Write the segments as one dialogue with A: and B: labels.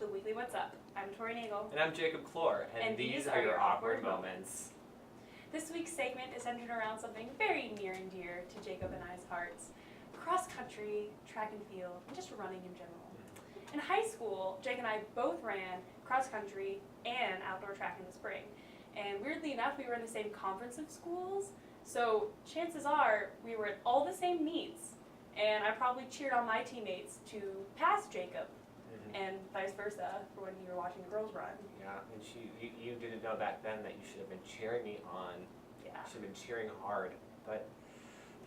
A: the Weekly What's Up. I'm Tori Nagel.
B: And I'm Jacob Clore, and these are your awkward moments.
A: This week's segment is centered around something very near and dear to Jacob and I's hearts. Cross country, track and field, and just running in general. In high school, Jake and I both ran cross country and outdoor track in the spring. And weirdly enough, we were in the same conference of schools, so chances are we were at all the same meets. And I probably cheered on my teammates to pass Jacob, and vice versa for when you were watching the girls run.
B: Yeah, and you didn't know back then that you should have been cheering me on.
A: Yeah.
B: You should have been cheering hard. But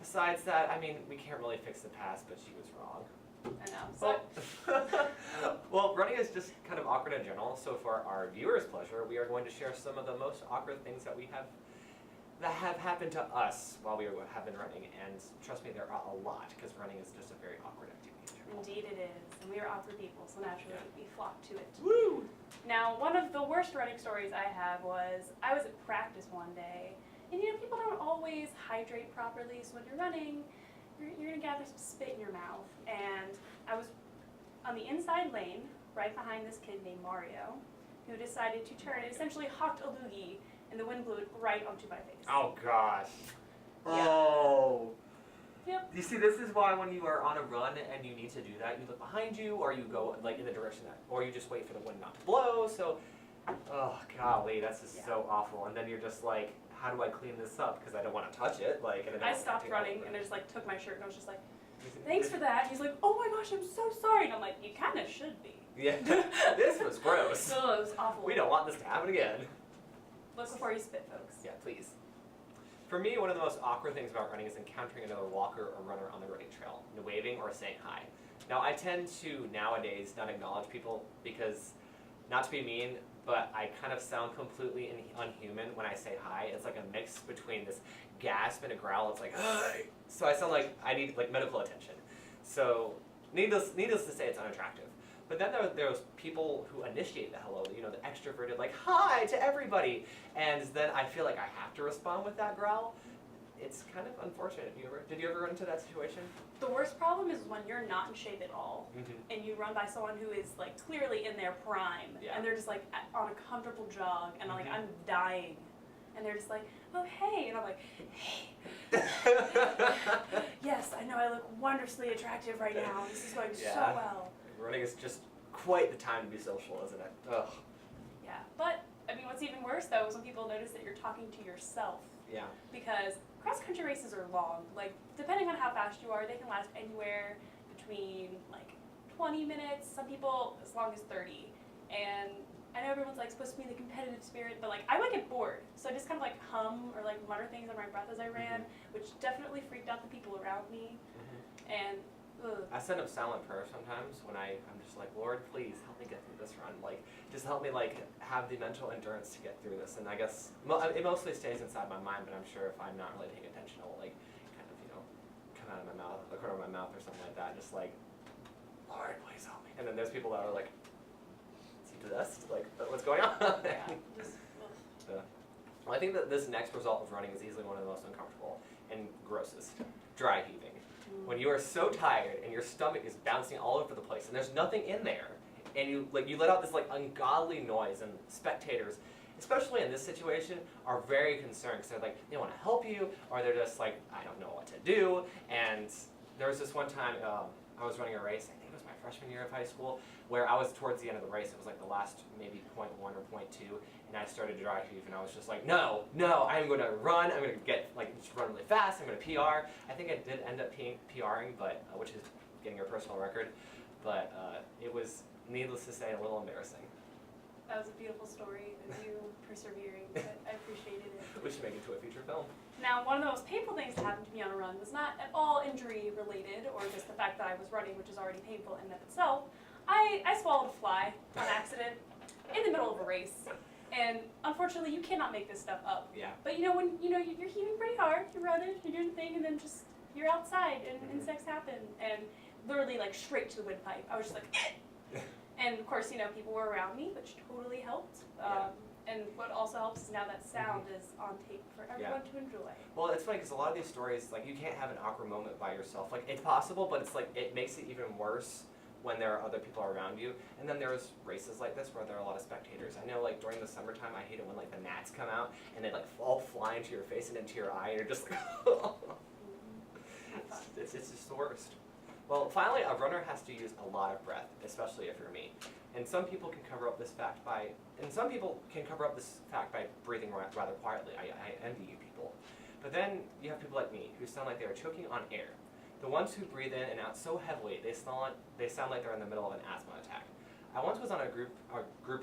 B: besides that, I mean, we can't really fix the past, but she was wrong.
A: I know. So,
B: well, running is just kind of awkward in general, so for our viewers' pleasure, we are going to share some of the most awkward things that have happened to us while we have been running, and trust me, there are a lot, because running is just a very awkward activity.
A: Indeed it is, and we are awkward people, so naturally we flock to it.
B: Woo!
A: Now, one of the worst running stories I have was, I was at practice one day, and you know, people don't always hydrate properly, so when you're running, you're going to gather some spit in your mouth, and I was on the inside lane, right behind this kid named Mario, who decided to turn and essentially hawked a loogie, and the wind blew it right onto my face.
B: Oh gosh.
A: Yeah.
B: Oh.
A: Yep.
B: You see, this is why when you are on a run and you need to do that, you look behind you, or you go like in the direction that, or you just wait for the wind not to blow. So, oh golly, that's just so awful. And then you're just like, how do I clean this up? Because I don't want to touch it. Like, and
A: I stopped running and I just like took my shirt and I was just like, thanks for that. He's like, oh my gosh, I'm so sorry. And I'm like, you kind of should be.
B: Yeah. This was gross.
A: Oh, it was awful.
B: We don't want this to happen again.
A: Look before you spit, folks.
B: Yeah, please. For me, one of the most awkward things about running is encountering another walker or runner on the running trail, and waving or saying hi. Now, I tend to nowadays not acknowledge people because, not to be mean, but I kind of sound completely unhuman when I say hi. It's like a mix between this gasp and a growl. It's like, hi! So I sound like I need like medical attention. So, needless to say, it's unattractive. But then there's people who initiate the hello, you know, the extroverted, like, hi to everybody. And then I feel like I have to respond with that growl. It's kind of unfortunate. Did you ever run into that situation?
A: The worst problem is when you're not in shape at all, and you run by someone who is like clearly in their prime, and they're just like on a comfortable jog, and I'm dying. And they're just like, oh, hey. And I'm like, hey. Yes, I know I look wondrously attractive right now. This is going so well.
B: Running is just quite the time to be social, isn't it? Ugh.
A: Yeah, but, I mean, what's even worse, though, is when people notice that you're talking to yourself.
B: Yeah.
A: Because cross-country races are long. Like, depending on how fast you are, they can last anywhere between, like, 20 minutes, some people as long as 30. And I know everyone's, like, supposed to be in the competitive spirit, but, like, I would get bored. So I just kind of, like, hum or, like, mutter things under my breath as I ran, which definitely freaked out the people around me. And I
B: send up silent prayer sometimes when I'm just like, Lord, please help me get through this run. Like, just help me like have the mental endurance to get through this. And I guess it mostly stays inside my mind, but I'm sure if I'm not really paying attention, it will like kind of, you know, come out of my mouth, the corner of my mouth or something like that. Just like, Lord, please help me. And then there's people that are like, is he possessed? Like, what's going on? Well, I think that this next result of running is easily one of the most uncomfortable and grossest. Dry heaving. When you are so tired and your stomach is bouncing all over the place and there's nothing in there, and you let out this like ungodly noise, and spectators, especially in this situation, are very concerned because they're like, they want to help you, or they're just like, I don't know what to do. And there was this one time I was running a race, I think it was my freshman year of high school, where I was towards the end of the race. It was like the last maybe 0.1 or 0.2, and I started to dry heave, and I was just like, no, I'm going to run, I'm going to get just run really fast, I'm going to PR. I think I did end up PRing, but which is getting your personal record, but it was, needless to say, a little embarrassing.
A: That was a beautiful story of you persevering, but I appreciated it.
B: We should make it into a feature film.
A: Now, one of the most painful things that happened to me on a run was not at all injury related, or just the fact that I was running, which is already painful in and of itself. I swallowed a fly on accident in the middle of a race. And unfortunately, you cannot make this stuff up.
B: Yeah.
A: But you know, when you're heaving pretty hard, you're running, you're doing the thing, and then just you're outside and insects happen. And literally like straight to the windpipe. I was just like, and of course, you know, people were around me, which totally helped. And what also helps is now that sound is on tape for everyone to enjoy.
B: Well, it's funny because a lot of these stories, like, you can't have an awkward moment by yourself. Like, it's possible, but it's like, it makes it even worse when there are other people around you. And then there's races like this where there are a lot of spectators. I know, like, during the summertime, I hate it when, like, the gnats come out and they, like, all fly into your face and into your eye, and you're just like, it's just the worst. Well, finally, a runner has to use a lot of breath, especially if you're me. And some people can cover up this fact by breathing rather quietly. I envy you people. But then you have people like me who sound like they are choking on air. The ones who breathe in and out so heavily they sound like they're in the middle of an asthma attack. I once was on a group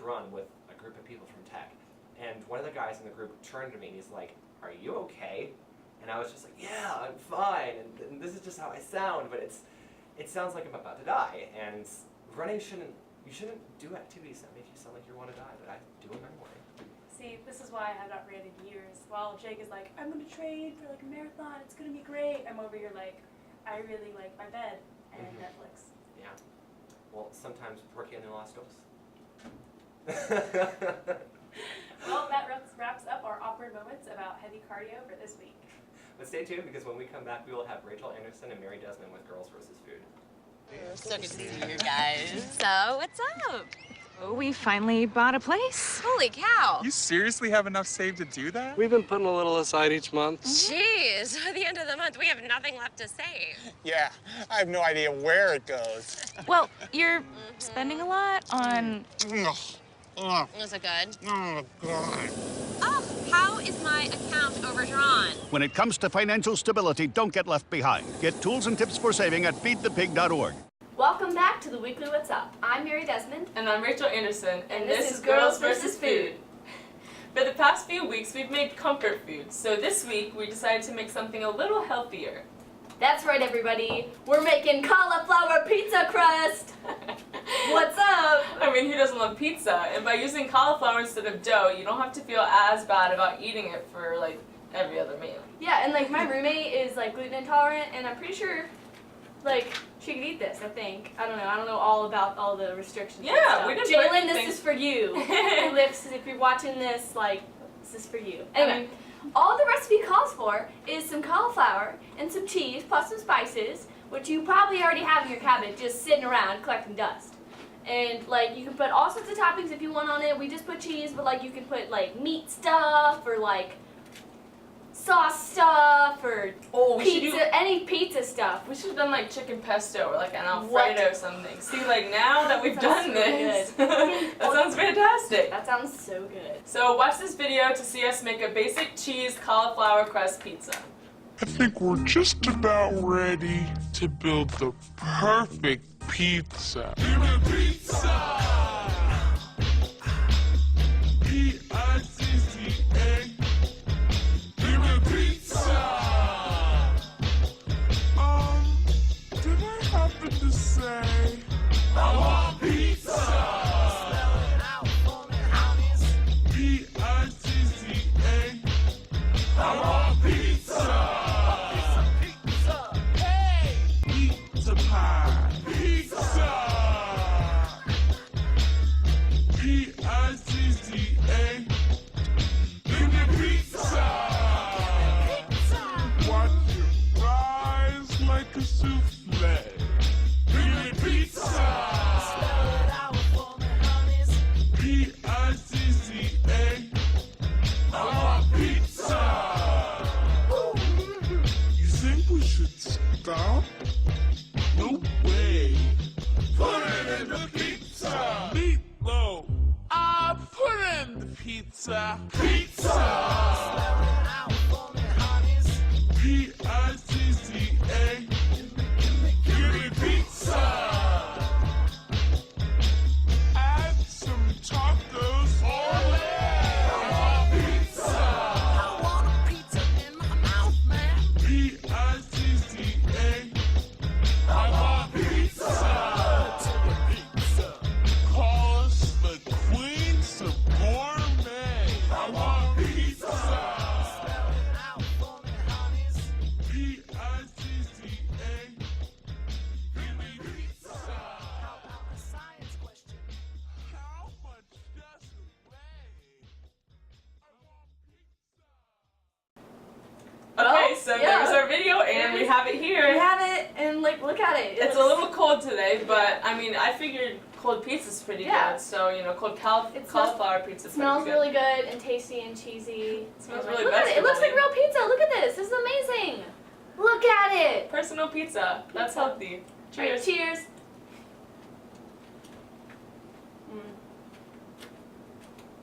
B: run with a group of people from tech, and one of the guys in the group turned to me and he's like, "Are you okay?" And I was just like, "Yeah, I'm fine, and this is just how I sound, but it sounds like I'm about to die." And running you shouldn't do activities that make you sound like you want to die, but I do them anyway.
A: See, this is why I have not ran in years. While Jake is like, I'm gonna train for like a marathon, it's gonna be great. I'm over here like, I really like my bed and Netflix.
B: Yeah. Well, sometimes working on the last goals.
A: Well, that wraps up our awkward moments about heavy cardio for this week.
B: But stay tuned, because when we come back, we will have Rachel Anderson and Mary Desmond with Girls vs. Food.
C: So good to see you guys. So, what's up?
D: Oh, we finally bought a place.
C: Holy cow.
E: You seriously have enough saved to do that?
F: We've been putting a little aside each month.
C: Jeez, at the end of the month, we have nothing left to save.
G: Yeah, I have no idea where it goes.
D: Well, you're spending a lot on...
C: Was it good?
G: Oh, God.
C: Oh, how is my account overdrawn?
H: When it comes to financial stability, don't get left behind. Get tools and tips for saving at feedthepig.org.
I: Welcome back to the Weekly What's Up. I'm Mary Desmond.
J: And I'm Rachel Anderson, and
I: this is Girls vs. Food.
J: For the past few weeks, we've made comfort food, so this week we decided to make something a little healthier.
I: That's right, everybody. We're making cauliflower pizza crust. What's up?
J: I mean, who doesn't love pizza? And by using cauliflower instead of dough, you don't have to feel as bad about eating it for, like, every other meal.
I: Yeah, and, like, my roommate is, like, gluten intolerant, and I'm pretty sure, like, she could eat this, I think. I don't know all about all the restrictions.
J: Yeah, we didn't put
I: Jalen,
J: anything-
I: this is for you. If you're watching this, like, this is for you. Anyway, all the recipe calls for is some cauliflower and some cheese plus some spices, which you probably already have in your cabinet just sitting around collecting dust. And, like, you can put all sorts of toppings if you want on it. We just put cheese, but, like, you can put, like, meat stuff or, like, sauce stuff or pizza, any pizza stuff.
J: We should have done, like, chicken pesto or, like, an Alfredo or something. See, like, now that we've done this, that sounds fantastic.
I: That sounds so good.
J: So watch this video to see us make a basic cheese cauliflower crust pizza.
E: I think we're just about ready to build the perfect pizza. Give me pizza! P-I-Z-Z-A. Give me pizza! Did I happen to say I want pizza? Spell it out for me, homies. P-I-Z-Z-A. I want pizza! Pizza! Hey! Pizza pie! Pizza! P-I-Z-Z-A. Give me pizza! Watch it rise like a souffle. Give me pizza! Spell it out for me, homies. P-I-Z-Z-A. I want pizza! You think we should stop? No way! Put it in the pizza! Meatloaf! Put in the pizza! Pizza! Spell it out for me, homies. P-I-Z-Z-A. Give me pizza! Add some tacos. Ole! I want pizza! I want a pizza in my mouth, man. P-I-Z-Z-A. I want pizza! Call us the queens of gourmet. I want pizza! Spell it out for me, homies. P-I-Z-Z-A. Give me pizza! How about a science question? How much does it weigh? I want pizza!
J: Okay, so
I: yeah.
J: there's our video, and we have it here.
I: We have it, and like like, look at it.
J: It's a little cold today, but I mean, I figured cold pizza's pretty good. So, you know, cold cauliflower pizza.
I: It smells really good and tasty and cheesy.
J: It smells really
I: look at it. It looks like real pizza. Look at this. This is amazing. Look at it.
J: Personal pizza. That's healthy. Cheers.
I: Right, cheers.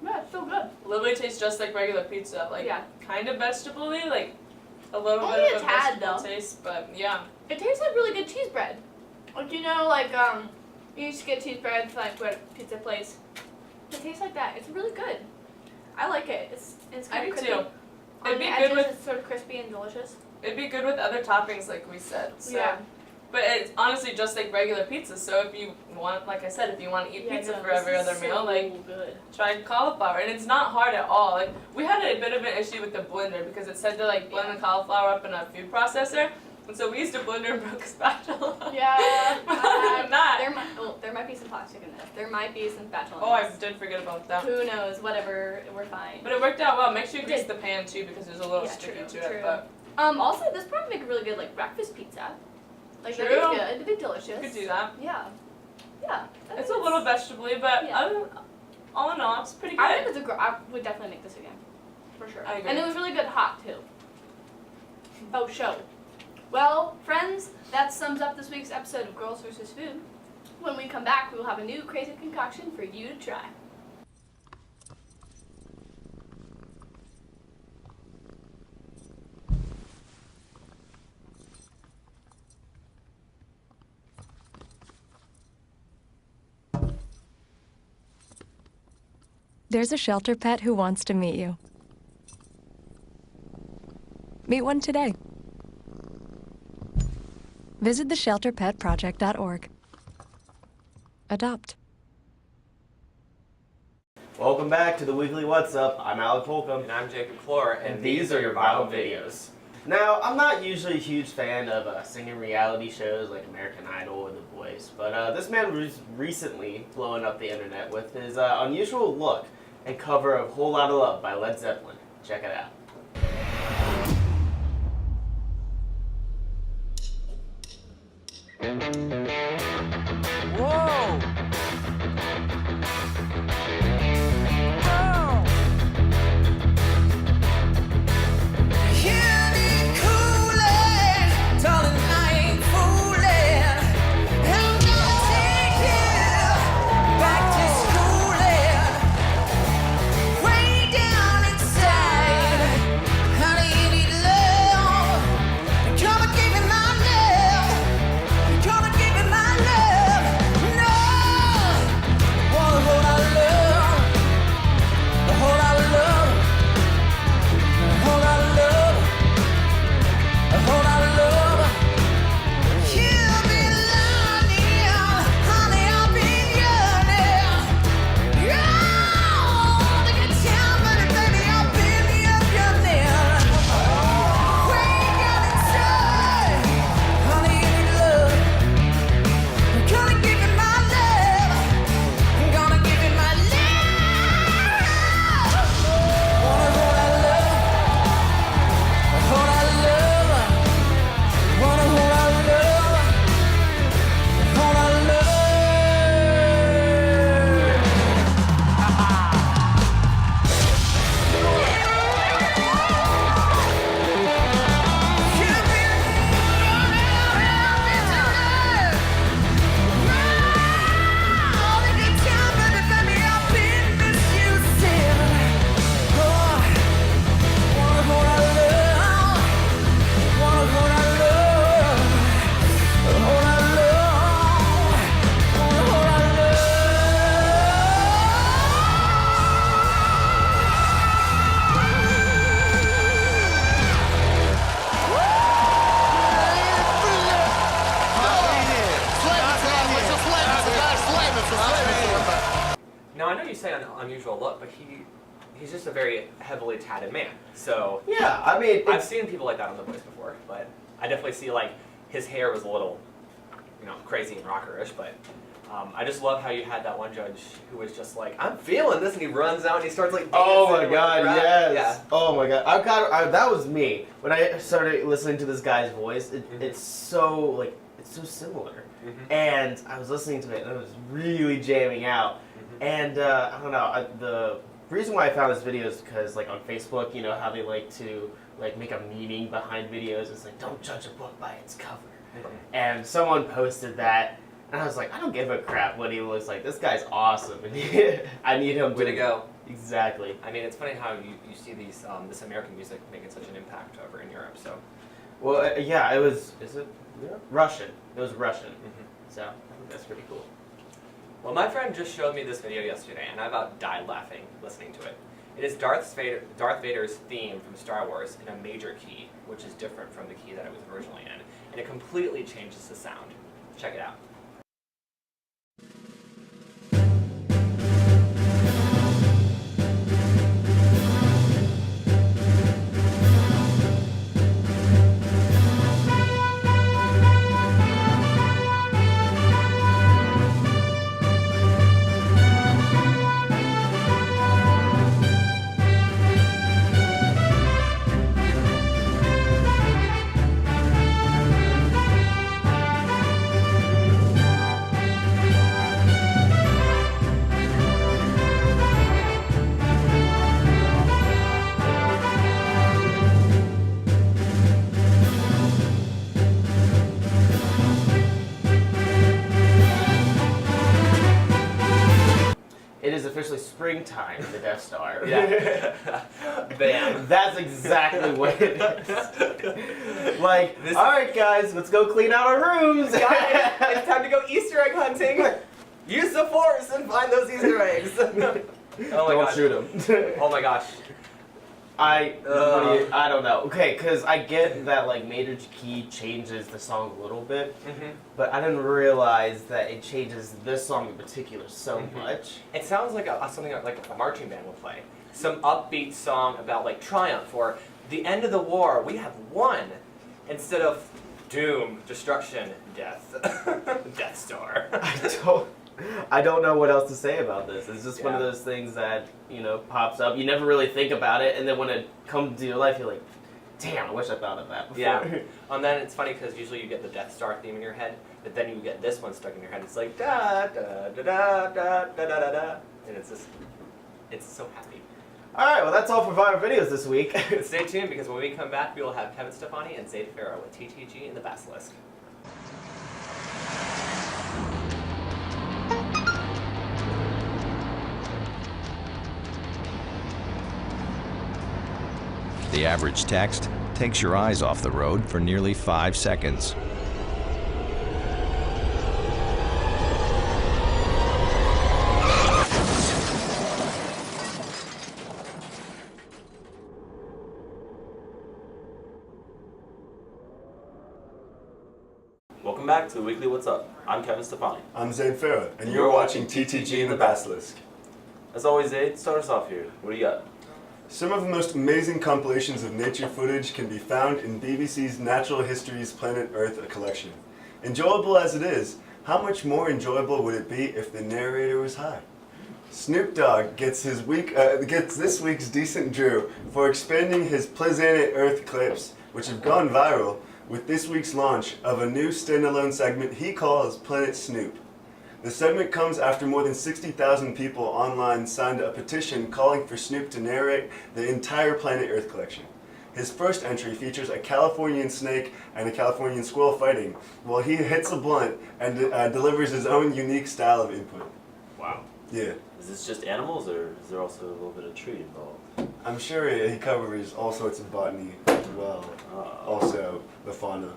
I: Yeah, it's so good.
J: Literally tastes just like regular pizza. Like, kind of vegetable-y, like a little
I: Only
J: bit of
I: a
J: a
I: tad,
J: vegetable
I: though.
J: taste, but yeah.
I: It tastes like really good cheese bread. Like, you know, like, you used to get cheese bread from, like, a pizza place. It tastes like that. It's really good. I like it. It's kind of crispy.
J: too.
I: On the edges, it's sort of crispy and delicious.
J: It'd be good with other toppings, like we said. So.
I: Yeah.
J: But it's honestly just like regular pizza. So if you want, like I said, if you want to eat pizza for every other meal, like try cauliflower. And it's not hard at all. Like we had a bit of an issue with the blender because it said to like blend the cauliflower up in a food processor. And so we used a blender and broke a spatula.
I: Yeah.
J: But other than that,
I: there might be some plastic in this. There might be some spatula.
J: oh, I did forget about that.
I: Who knows? Whatever. We're fine.
J: But it worked out well. Make sure you grease the pan too because there's a little sticky to it. But
I: also, this probably make a really good like breakfast pizza. Like
J: True.
I: that'd be good. It'd be delicious.
J: you could do that.
I: Yeah. Yeah.
J: It's a little vegetable-y, but all in all, it's pretty good.
I: I think I would definitely make this again. For sure.
J: I agree.
I: And it was really good hot too. Oh, show. Well, friends, that sums up this week's episode of Girls vs. Food. When we come back, we will have a new crazy concoction for you to try.
K: There's a shelter pet who wants to meet you. Meet one today. Visit theshelterpetproject.org. Adopt.
L: Welcome back to the weekly What's Up. I'm Alec Holcomb.
B: And I'm Jacob Flora, and these are your viral videos.
L: Now, I'm not usually a huge fan of singing reality shows like American Idol or The Voice, but this man was recently blowing up the internet with his unusual look and cover of Whole Lotta Love by Led Zeppelin. Check it out.
E: Whoa!
B: Now I know you say an unusual look, but he's just a very heavily tatted man. So
L: yeah, I mean,
B: I've seen people like that on The Voice before, but I definitely see like his hair was a little, crazy and rockerish. But I just love how you had that one judge who was just like, "I'm feeling this," and he runs out and he starts like dancing.
L: Oh my God, yes.
B: Yeah.
L: Oh my God, that was me when I started listening to this guy's voice. It's so like it's so similar.
B: Mm-hmm.
L: And I was listening to it, and it was really jamming out.
B: Mm-hmm.
L: And I don't know, the reason why I found this video is because, like, on Facebook, you know how they like to like make a meaning behind videos. It's like, don't judge a book by its cover.
B: Mm-hmm.
L: And someone posted that, and I was like, I don't give a crap what he looks like. This guy's awesome, and I need him
B: Way to go.
L: Exactly.
B: I mean, it's funny how you see these this American music making such an impact over in Europe. So,
L: Well, yeah, it was. Is it Russian? It was Russian.
B: mm-hmm.
L: So I think that's pretty cool.
B: Well, my friend just showed me this video yesterday, and I about died laughing listening to it. It is Darth Vader's theme from Star Wars in a major key, which is different from the key that it was originally in, and it completely changes the sound. Check it out.
L: It is officially springtime in the Death Star.
B: Yeah. Bam.
L: That's exactly what it is. Like, all right, guys, let's go clean out our rooms.
B: Guys, it's time to go Easter egg hunting. Use the Force and find those Easter eggs. Oh my
L: Don't
B: gosh.
L: shoot him.
B: Oh my gosh.
L: I don't know. Okay, because I get that like major key changes the song a little bit,
B: Mm-hmm.
L: but I didn't realize that it changes this song in particular so much.
B: It sounds like something like a marching band would play. Some upbeat song about like triumph or the end of the war. We have won, instead of doom, destruction, death, Death Star.
L: I don't know what else to say about this. It's just one of those things that, you know, pops up. You never really think about it, and then when it comes to your life, you're like, damn, I wish I thought of that before.
B: Yeah. And then it's funny because usually you get the Death Star theme in your head, but then you get this one stuck in your head. It's like da da da da da da da da da, and it's just, it's so happy.
L: All right, well that's all for Viral Videos this week.
B: Stay tuned because when we come back, we will have Kevin Stefani and Zayd Farrow with TTG and the Basilisk.
M: The average text takes your eyes off the road for nearly 5 seconds.
N: Welcome back to the Weekly What's Up. I'm Kevin Stefani.
O: I'm Zayd Farrow, and you're watching TTG and the Basilisk.
N: As always, Zayd, start us off here. What do you got?
O: Some of the most amazing compilations of nature footage can be found in BBC's Natural History's Planet Earth collection. Enjoyable as it is, how much more enjoyable would it be if the narrator was high? Snoop Dogg gets this week's Decent Drew for expanding his Planet Earth clips, which have gone viral, with this week's launch of a new standalone segment he calls Planet Snoop. The segment comes after more than 60,000 people online signed a petition calling for Snoop to narrate the entire Planet Earth collection. His first entry features a Californian snake and a Californian squirrel fighting, while he hits a blunt and delivers his own unique style of input.
N: Wow.
O: Yeah.
N: Is this just animals, or is there also a little bit of tree involved?
O: I'm sure he covers all sorts of botany as well. Also, the fauna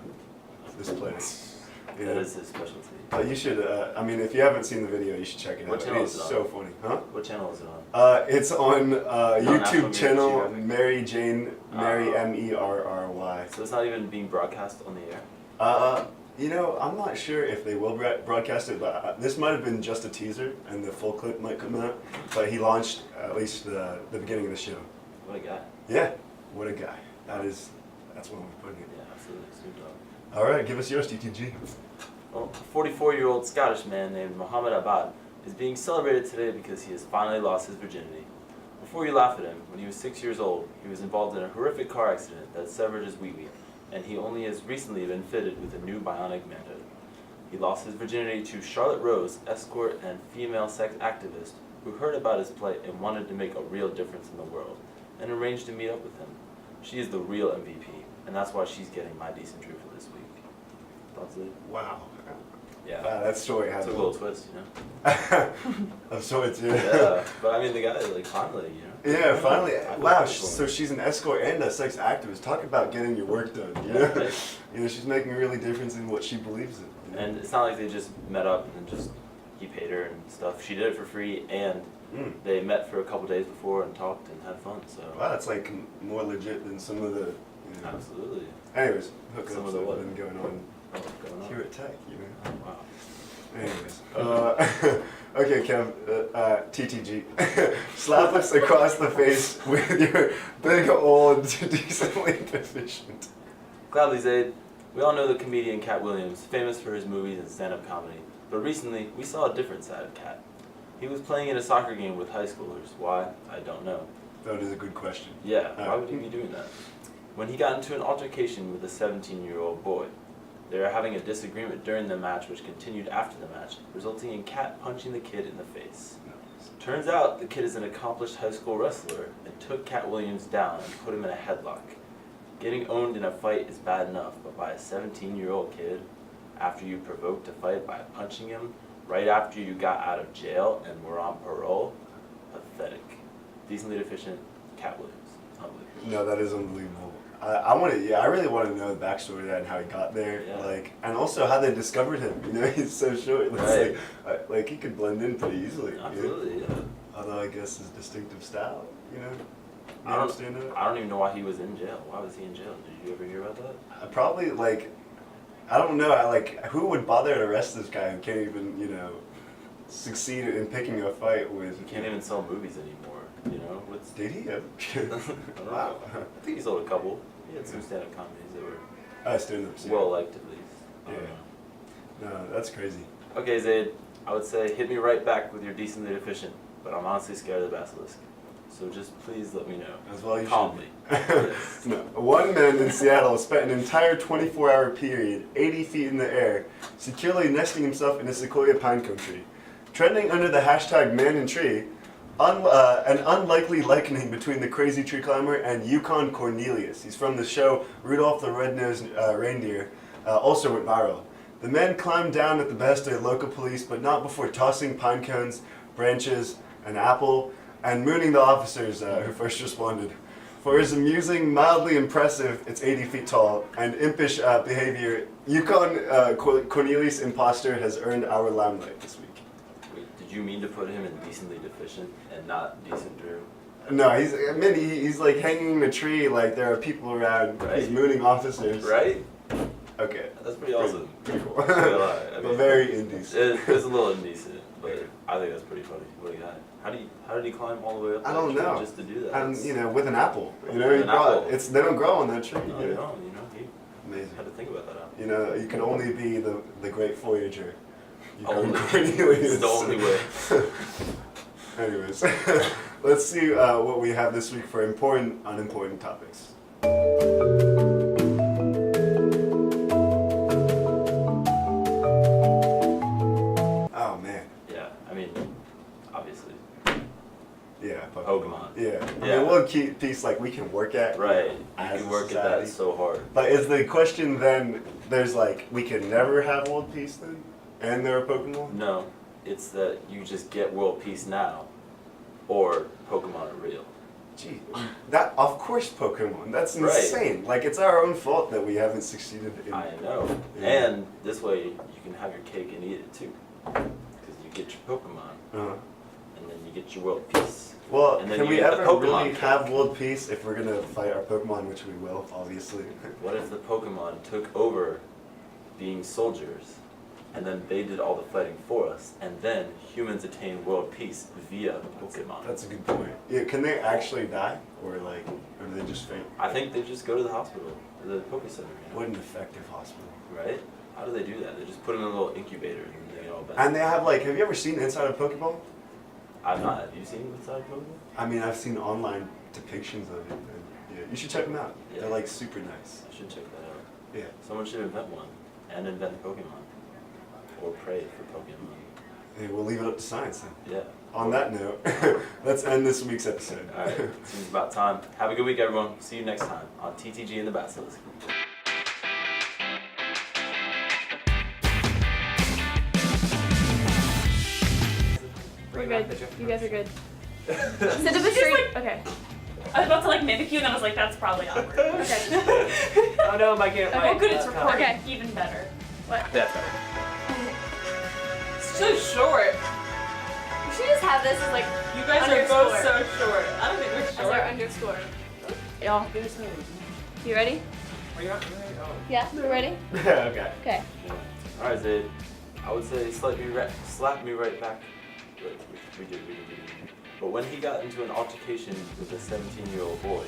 O: of this place. You
N: That
O: know?
N: is his specialty.
O: You should, I mean, if you haven't seen the video, you should check it
N: What
O: out.
N: channel
O: It is
N: is it on?
O: so funny. Huh?
N: What channel is it on?
O: It's on
N: National
O: YouTube channel
N: Geographic?
O: Mary Jane, Mary M-E-R-R-Y.
N: So it's not even being broadcast on the air?
O: You know, I'm not sure if they will broadcast it, but this might have been just a teaser, and the full clip might come out. But he launched at least the beginning of the show.
N: What a guy.
O: Yeah, what a guy. That's one way of putting it.
N: Yeah, absolutely. Snoop Dogg.
O: All right, give us yours, TTG.
N: Well, a 44-year-old Scottish man named Mohammed Abad is being celebrated today because he has finally lost his virginity. Before you laugh at him, when he was 6 years old, he was involved in a horrific car accident that severed his wee-wee and he only has recently been fitted with a new bionic manhood. He lost his virginity to Charlotte Rose, escort and female sex activist, who heard about his plight and wanted to make a real difference in the world, and arranged to meet up with him. She is the real MVP, and that's why she's getting my decent drew for this week. Thoughts, Lee?
O: Wow.
N: Yeah.
O: Wow, that story has
N: a little twist, you know?
O: Of sorts, yeah.
N: Yeah, but I mean, the guy, like, finally, you know?
O: Yeah, finally.
N: I
O: Wow,
N: like this
O: so she's an escort and a sex activist. Talk about getting your work done, you know?
N: right.
O: You know, she's making a really difference in what she believes in. You know?
N: And it's not like they just met up and just, he paid her and stuff. She did it for free, and they met for a couple days before and talked and had fun, so.
O: Wow, that's like more legit than some of the, you know.
N: Absolutely.
O: Anyways, hookups
N: Some of
O: that
N: the
O: have
N: what?
O: been going on
N: Going on.
O: here at Tech, you know.
N: Wow.
O: Anyways, okay, Kev, TTG. Slap us across the face with your big old decently deficient.
N: Gladly, Zaid. We all know the comedian Cat Williams, famous for his movies and stand-up comedy. But recently, we saw a different side of Cat. He was playing in a soccer game with high schoolers. Why? I don't know.
O: That is a good question.
N: Yeah, why would he be doing that? When he got into an altercation with a 17-year-old boy. They were having a disagreement during the match, which continued after the match, resulting in Cat punching the kid in the face. Turns out the kid is an accomplished high school wrestler and took Cat Williams down and put him in a headlock. Getting owned in a fight is bad enough, but by a 17-year-old kid, after you provoked a fight by punching him, right after you got out of jail and were on parole, pathetic. Decently deficient, Cat Williams. Unbelievable.
O: No, that is unbelievable. I really want to know the backstory of that and how he got there, like, and also how they discovered him. You know, he's so short. It's like he could blend in pretty easily.
N: Absolutely,
O: you know? Yeah. Although I guess his distinctive style, you know.
N: I don't even know why he was in jail. Why was he in jail? Did you ever hear about that?
O: Probably like, I don't know. Who would bother to arrest this guy who can't even, you know, succeed in picking a fight with?
N: He can't even sell movies anymore. You know,
O: did he ever?
N: I don't know. I think he sold a couple. He had some stand-up comedies that were
O: stand-ups.
N: well liked at least.
O: Yeah. No, that's crazy.
N: Okay, Zaid. I would say hit me right back with your decently deficient, but I'm honestly scared of the Basilisk. So just please let me know.
O: As well you
N: calmly.
O: Should. No. One man in Seattle spent an entire 24-hour period 80 feet in the air, securely nesting himself in a sequoia pine country. Trending under the hashtag man in tree, an unlikely likening between the crazy tree climber and Yukon Cornelius. He's from the show Rudolph the Red-Nosed Reindeer, also went viral. The man climbed down at the behest of local police, but not before tossing pine cones, branches, an apple, and mooning the officers who first responded. For his amusing, mildly impressive, it's 80 feet tall, and impish behavior, Yukon Cornelius Imposter has earned our limelight this week.
N: Wait, did you mean to put him in decently deficient and not decent Drew?
O: No, he's like hanging in a tree, like there are people around.
N: Right.
O: He's mooning officers.
N: Right?
O: Okay.
N: That's pretty awesome.
O: Pretty cool.
N: I mean,
O: but very indecent.
N: It's a little indecent, but I think that's pretty funny. What a guy. How did he climb all the way up?
O: I don't know.
N: Just to do that.
O: And you know, with an apple. You know, they don't grow on that tree.
N: No, they don't. You know, he
O: amazing.
N: Had to think about that.
O: You know, you can only be the great Voyager.
N: It's the only way.
O: Anyways, let's see what we have this week for important, unimportant topics. Oh man.
N: Yeah, I mean, obviously.
O: Yeah,
N: Pokemon.
O: Yeah. I mean, we'll keep piece like we can work at.
N: Right. You can work at that so hard.
O: But is the question then? There's like we can never have world peace then, and there are Pokemon.
N: No, it's that you just get world peace now, or Pokemon are real.
O: Gee, that of course Pokemon. That's insane.
N: Right.
O: Like it's our own fault that we haven't succeeded in.
N: I know. Yeah. And this way you can have your cake and eat it too, because you get your Pokemon, and then you get your world peace.
O: Well,
N: and then
O: can
N: you
O: we
N: get the
O: ever really
N: cake.
O: have world peace if we're gonna fight our Pokemon, which we will, obviously?
N: What if the Pokemon took over being soldiers, and then they did all the fighting for us, and then humans attain world peace via Pokemon?
O: That's a good point. Yeah, can they actually die, or do they just faint?
N: I think they just go to the hospital, or the Poke Center. You know?
O: What an effective hospital.
N: Right? How do they do that? They just put them in a little incubator and they get all better.
O: And they have like, have you ever seen Inside a Pokeball?
N: I've not. Have you seen Inside Pokemon?
O: I mean, I've seen online depictions of it. And, yeah, you should check them out. Yeah. They're like super nice.
N: I should check that out.
O: Yeah.
N: Someone should invent one and invent Pokemon. Or pray for Pokemon.
O: Hey, we'll leave it up to science then.
N: Yeah.
O: On that note, let's end this week's episode.
N: Alright, seems about time. Have a good week, everyone. See you next time on TTG and the Basilisk.
I: We're good. You guys are good. Sit up a
A: Just
I: straight.
A: like-
I: Okay.
A: I was about to like mimic you, and I was like, that's probably awkward. Okay.
B: Oh no, my camera.
A: Oh, good, it's recording.
I: Okay.
A: Even better. What?
B: That's better.
J: It's too short.
I: We should just have this as like
J: You guys are
I: underscore.
J: both so short. I don't think we're
I: As
J: short.
I: our underscore. Y'all. You ready?
B: Are you not really? Oh.
I: Yeah, we're ready?
L: Okay.
I: Okay.
N: Alright, Zaid. I would say slap me right back. Wait, we did. But when he got into an altercation with a 17-year-old boy,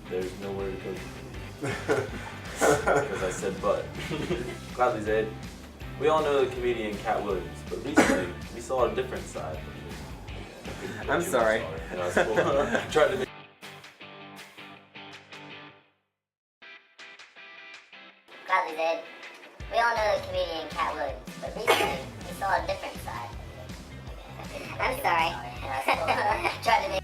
N: there's nowhere to go. Because I said but. Gladly, Zaid. We all know the comedian Cat Williams, but recently we saw a different side.
B: I'm sorry.
N: No, it's cool. Tried to make
P: Gladly, Zaid. We all know the comedian Cat Williams, but recently we saw a different side. I'm sorry. Tried to make